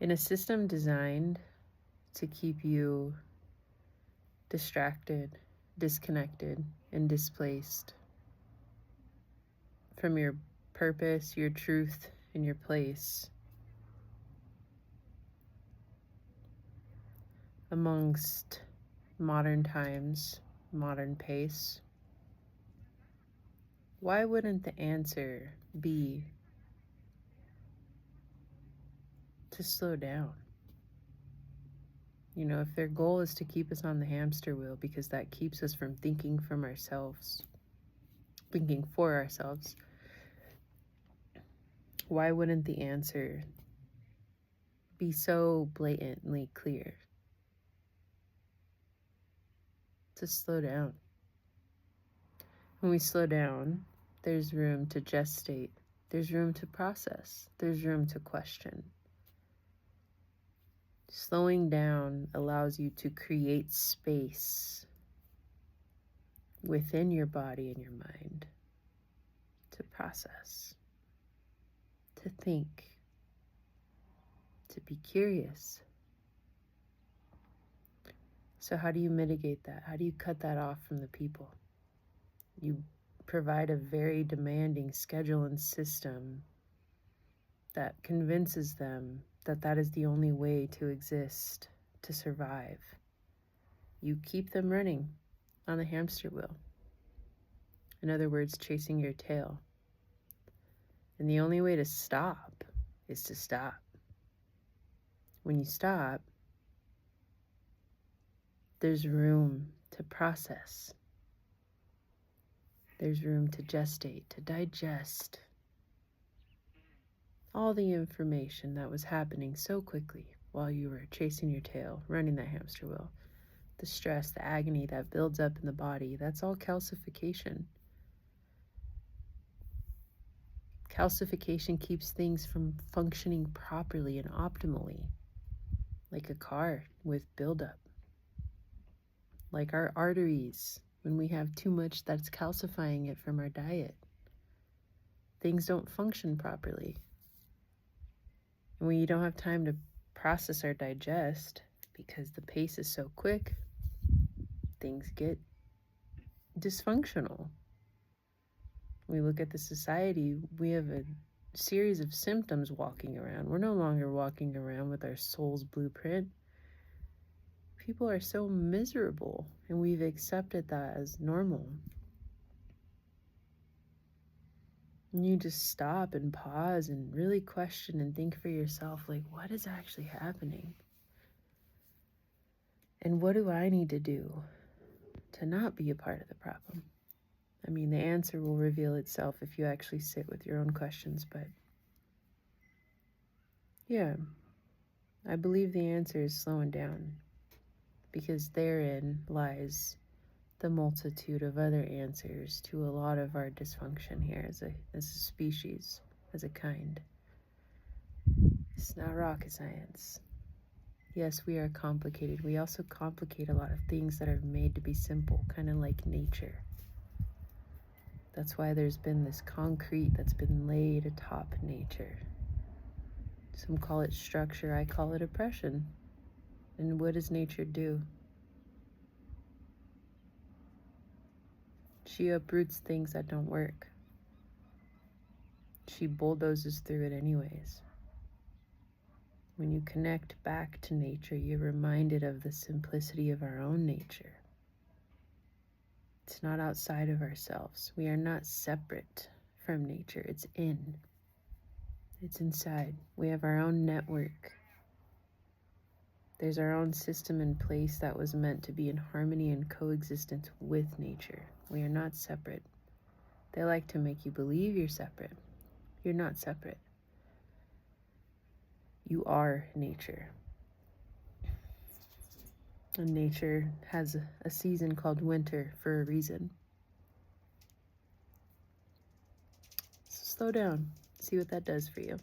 In a system designed to keep you distracted, disconnected, and displaced from your purpose, your truth, and your place amongst modern times, modern pace, why wouldn't the answer be to slow down? You know, if their goal is to keep us on the hamster wheel because that keeps us from thinking from ourselves, thinking for ourselves, why wouldn't the answer be so blatantly clear? To slow down. When we slow down, there's room to gestate, there's room to process, there's room to question. Slowing down allows you to create space within your body and your mind to process, to think, to be curious. So how do you mitigate that? How do you cut that off from the people? You provide a very demanding schedule and system that convinces them that that is the only way to exist, to survive. You keep them running on the hamster wheel. In other words, chasing your tail. And the only way to stop is to stop. When you stop, there's room to process. There's room to gestate, to digest all the information that was happening so quickly while you were chasing your tail, running that hamster wheel. The stress, the agony that builds up in the body, that's all calcification. Calcification keeps things from functioning properly and optimally, like a car with buildup. Like our arteries, when we have too much that's calcifying it from our diet. Things don't function properly. And when you don't have time to process or digest, because the pace is so quick, things get dysfunctional. We look at the society, we have a series of symptoms walking around. We're no longer walking around with our soul's blueprint. People are so miserable, and we've accepted that as normal. And you just stop and pause and really question and think for yourself, like, what is actually happening? And what do I need to do to not be a part of the problem? I mean, the answer will reveal itself if you actually sit with your own questions, but yeah, I believe the answer is slowing down, because therein lies the multitude of other answers to a lot of our dysfunction here as a species, as a kind. It's not rocket science. Yes, we are complicated. We also complicate a lot of things that are made to be simple, kind of like nature. That's why there's been this concrete that's been laid atop nature. Some call it structure, I call it oppression. And what does nature do? She uproots things that don't work. She bulldozes through it anyways. When you connect back to nature, you're reminded of the simplicity of our own nature. It's not outside of ourselves. We are not separate from nature. It's in. It's inside. We have our own network. There's our own system in place that was meant to be in harmony and coexistence with nature. We are not separate. They like to make you believe you're separate. You're not separate. You are nature. And nature has a season called winter for a reason. So slow down. See what that does for you.